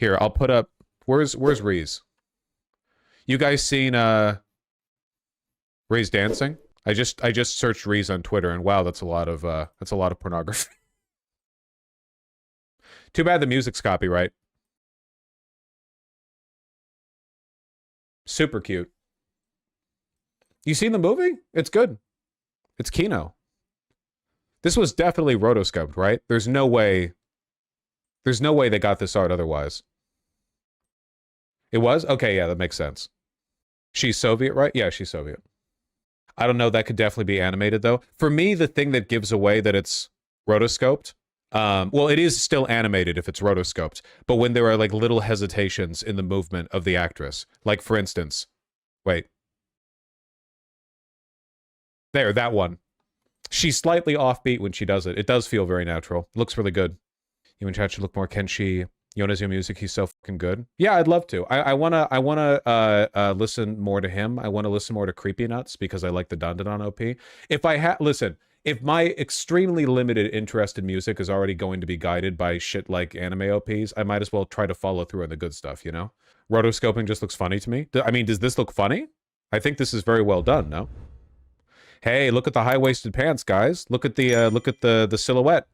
Here, I'll put up. Where's Reese? You guys seen Reese dancing? I just searched Reese on Twitter, and wow, that's a lot of pornography. Too bad the music's copyright. Super cute. You seen the movie? It's good. It's Kino. This was definitely rotoscoped, right? There's no way they got this art otherwise. It was? Okay, yeah, that makes sense. She's Soviet, right? Yeah, she's Soviet. I don't know, that could definitely be animated, though. For me, the thing that gives away that it's rotoscoped, well, it is still animated if it's rotoscoped, but when there are, like, little hesitations in the movement of the actress, like, for instance, wait. There, that one. She's slightly offbeat when she does it. It does feel very natural. It looks really good. You and Chad should look more Kenshi Yonezu music. He's so fucking good. Yeah, I'd love to. I wanna listen more to him. I want to listen more to Creepy Nuts because I like the Dandadan OP. If my extremely limited interest in music is already going to be guided by shit like anime OPs, I might as well try to follow through on the good stuff, you know? Rotoscoping just looks funny to me. I mean, does this look funny? I think this is very well done, no? Hey, look at the high-waisted pants, guys. Look at the silhouette.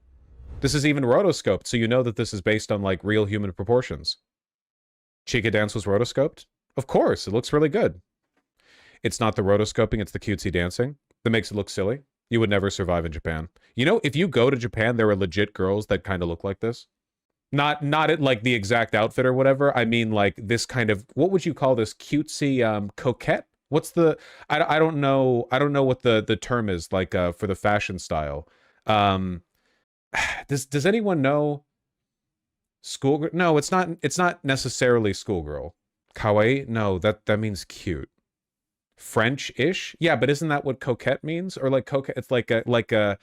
This is even rotoscoped, so you know that this is based on, like, real human proportions. Chica Dance was rotoscoped? Of course, it looks really good. It's not the rotoscoping, it's the cutesy dancing that makes it look silly. You would never survive in Japan. You know, if you go to Japan, there are legit girls that kind of look like this. Not at, like, the exact outfit or whatever. I mean, like, this kind of, what would you call this? Cutesy, coquette? What's the, I don't know what the term is, like, for the fashion style. Does anyone know schoolgirl? No, it's not necessarily schoolgirl. Kawaii? No, that means cute. French-ish? Yeah, but isn't that what coquette means? Or like coquette, it's like a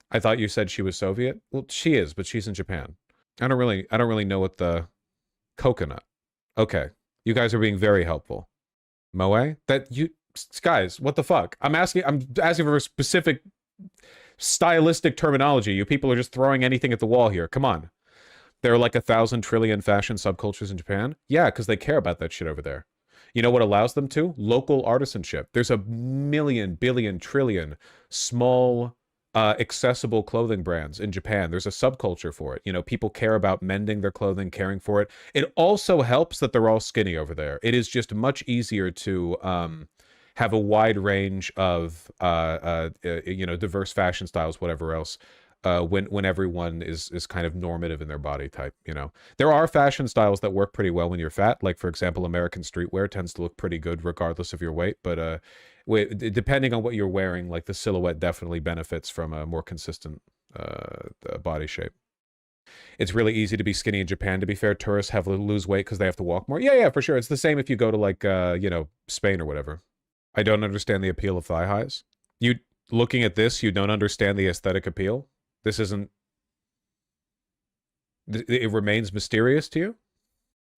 I thought you said she was Soviet? Well, she is, but she's in Japan. I don't really know what the coconut. Okay. You guys are being very helpful. Moe? Guys, what the fuck? I'm asking for a specific stylistic terminology. You people are just throwing anything at the wall here. Come on. There are like 1,000 trillion fashion subcultures in Japan? Yeah, because they care about that shit over there. You know what allows them to? Local artisanship. There's a million, billion, trillion small, accessible clothing brands in Japan. There's a subculture for it. You know, people care about mending their clothing, caring for it. It also helps that they're all skinny over there. It is just much easier to have a wide range of you know, diverse fashion styles, whatever else, when everyone is kind of normative in their body type. You know, there are fashion styles that work pretty well when you're fat. Like, for example, American streetwear tends to look pretty good regardless of your weight. But depending on what you're wearing, like, the silhouette definitely benefits from a more consistent body shape. It's really easy to be skinny in Japan, to be fair. Tourists have to lose weight because they have to walk more. Yeah, for sure. It's the same if you go to, like, you know, Spain or whatever. I don't understand the appeal of thigh highs. You, looking at this, you don't understand the aesthetic appeal? This isn't... It remains mysterious to you?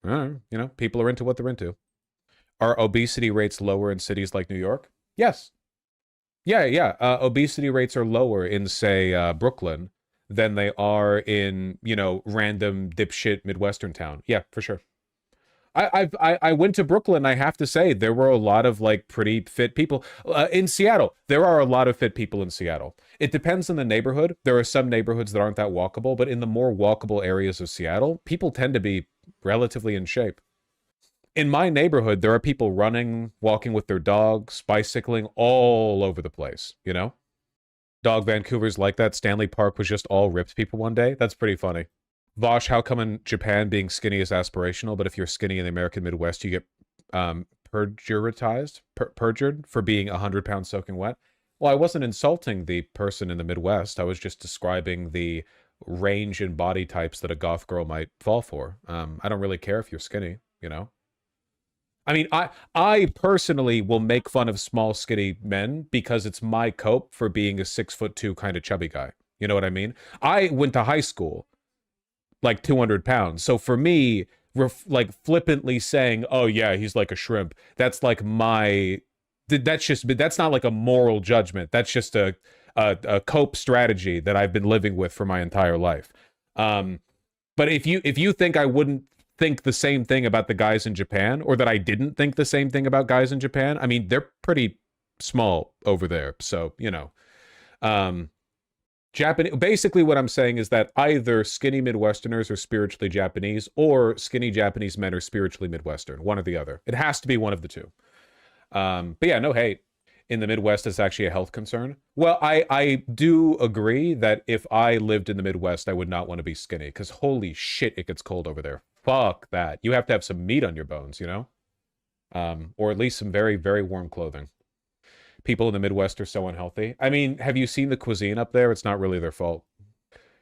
You know, people are into what they're into. Are obesity rates lower in cities like New York? Yes. Yeah. Obesity rates are lower in, say, Brooklyn than they are in, you know, random dipshit Midwestern town. Yeah, for sure. I went to Brooklyn. I have to say there were a lot of, like, pretty fit people in Seattle. There are a lot of fit people in Seattle. It depends on the neighborhood. There are some neighborhoods that aren't that walkable, but in the more walkable areas of Seattle, people tend to be relatively in shape. In my neighborhood, there are people running, walking with their dogs, bicycling all over the place, you know? Dog Vancouver's like that. Stanley Park was just all ripped people one day. That's pretty funny. Vaush, how come in Japan being skinny is aspirational, but if you're skinny in the American Midwest, you get perjured for being 100 pounds soaking wet? Well, I wasn't insulting the person in the Midwest. I was just describing the range in body types that a goth girl might fall for. I don't really care if you're skinny, you know? I mean, I personally will make fun of small, skinny men because it's my cope for being a 6'2" kind of chubby guy. You know what I mean? I went to high school like 200 pounds. So for me, like, flippantly saying, oh yeah, he's like a shrimp, that's like that's not like a moral judgment. That's just a cope strategy that I've been living with for my entire life. But if you think I wouldn't think the same thing about the guys in Japan, or that I didn't think the same thing about guys in Japan. I mean, they're pretty small over there, so, you know. Basically what I'm saying is that either skinny Midwesterners are spiritually Japanese, or skinny Japanese men are spiritually Midwestern, one or the other. It has to be one of the two. But yeah, no hate. In the Midwest, it's actually a health concern. Well, I do agree that if I lived in the Midwest, I would not want to be skinny, because holy shit, it gets cold over there. Fuck that. You have to have some meat on your bones, you know? Or at least some very, very warm clothing. People in the Midwest are so unhealthy. I mean, have you seen the cuisine up there? It's not really their fault.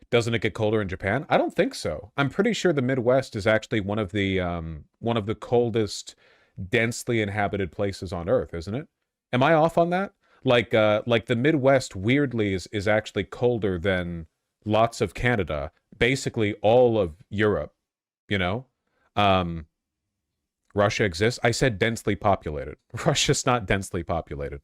Doesn't it get colder in Japan? I don't think so. I'm pretty sure the Midwest is actually one of the coldest, densely inhabited places on Earth, isn't it? Am I off on that? Like the Midwest weirdly is actually colder than lots of Canada, basically all of Europe, you know? Russia exists. I said densely populated. Russia's not densely populated.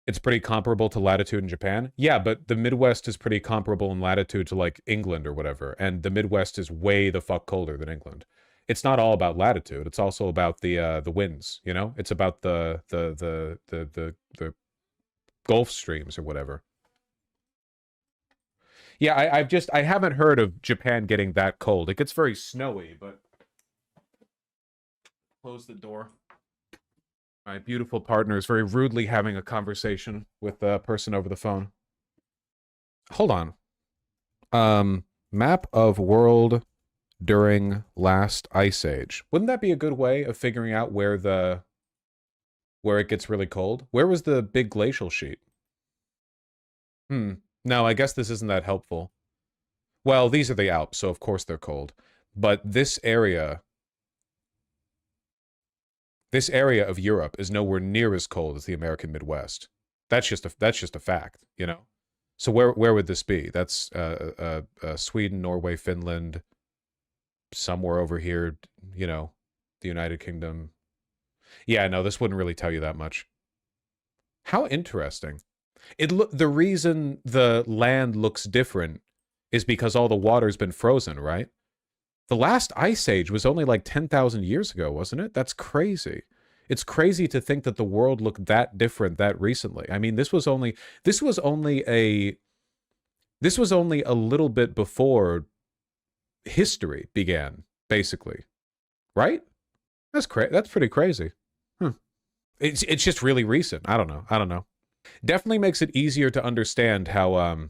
It's pretty comparable to latitude in Japan. Yeah, but the Midwest is pretty comparable in latitude to like England or whatever, and the Midwest is way the fuck colder than England. It's not all about latitude. It's also about the winds. You know, it's about the Gulf streams or whatever. Yeah, I haven't heard of Japan getting that cold. It gets very snowy, but close the door. My beautiful partner is very rudely having a conversation with a person over the phone. Hold on. Map of world during last ice age. Wouldn't that be a good way of figuring out where it gets really cold? Where was the big glacial sheet? No, I guess this isn't that helpful. Well, these are the Alps, so of course they're cold. But this area of Europe is nowhere near as cold as the American Midwest. That's just a fact, you know. So where would this be? That's Sweden, Norway, Finland, somewhere over here, you know, the United Kingdom. Yeah, no, this wouldn't really tell you that much. How interesting. The reason the land looks different is because all the water's been frozen, right? The last ice age was only like 10,000 years ago, wasn't it? That's crazy. It's crazy to think that the world looked that different that recently. I mean, this was only a little bit before history began, basically. Right? That's pretty crazy. It's just really recent. I don't know. Definitely makes it easier to understand how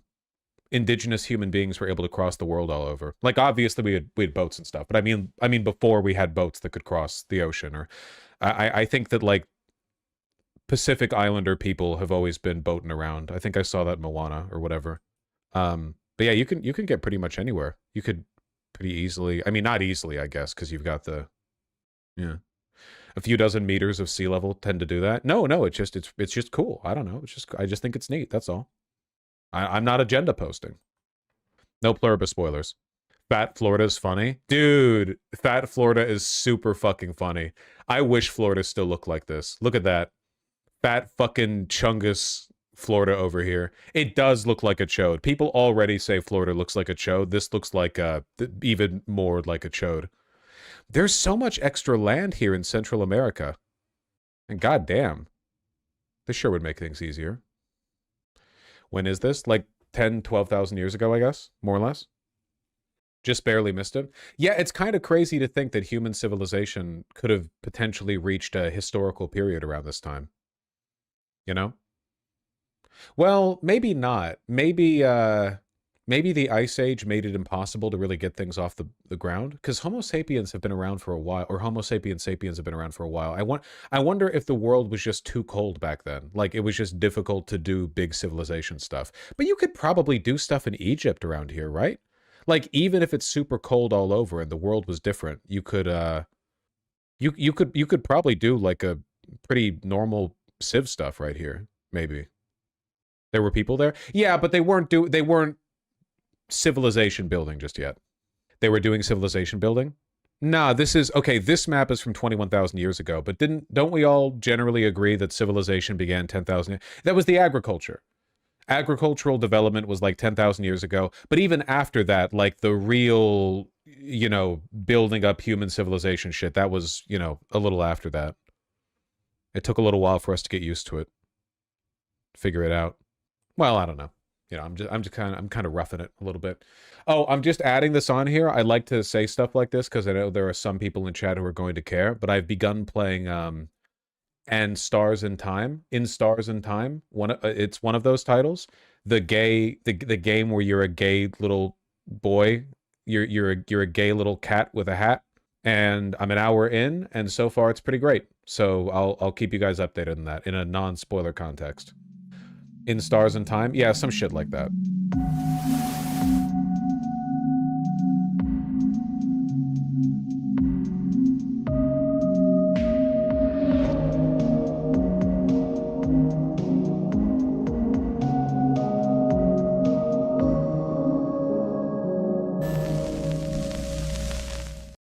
indigenous human beings were able to cross the world all over. Like, obviously we had boats and stuff, but I mean before we had boats that could cross the ocean. Or I think that like Pacific Islander people have always been boating around. I think I saw that in Moana or whatever. But yeah, you can get pretty much anywhere. You could pretty easily. I mean, not easily, I guess, because you've got a few dozen meters of sea level tend to do that. No, it's just cool. I don't know. I just think it's neat. That's all. I'm not agenda posting. No pluribus spoilers. Fat Florida is funny. Dude, Fat Florida is super fucking funny. I wish Florida still looked like this. Look at that. Fat fucking Chungus Florida over here. It does look like a chode. People already say Florida looks like a chode. This looks like even more like a chode. There's so much extra land here in Central America. And goddamn, this sure would make things easier. When is this? Like 10, 12,000 years ago, I guess? More or less? Just barely missed it. Yeah, it's kind of crazy to think that human civilization could have potentially reached a historical period around this time. You know? Well, maybe not. Maybe the Ice Age made it impossible to really get things off the ground, because Homo sapiens have been around for a while, or Homo sapiens sapiens have been around for a while. I wonder if the world was just too cold back then. Like, it was just difficult to do big civilization stuff. But you could probably do stuff in Egypt around here, right? Like, even if it's super cold all over and the world was different, you could you could probably do like a pretty normal civ stuff right here, maybe. There were people there? Yeah, but they weren't civilization building just yet. They were doing civilization building? Nah, this map is from 21,000 years ago, but don't we all generally agree that civilization began 10,000 years? That was the agriculture. Agricultural development was like 10,000 years ago, but even after that, like the real you know, building up human civilization shit. That was, you know, a little after that. It took a little while for us to get used to it, figure it out. Well, I don't know. You know, I'm kind of roughing it a little bit. Oh, I'm just adding this on here. I like to say stuff like this because I know there are some people in chat who are going to care. But I've begun playing and Stars in Time. In Stars in Time. It's one of those titles. The game where you're a gay little boy. You're a gay little cat with a hat. And I'm an hour in, and so far it's pretty great. So I'll keep you guys updated on that in a non-spoiler context. In Stars in Time? Yeah, some shit like that.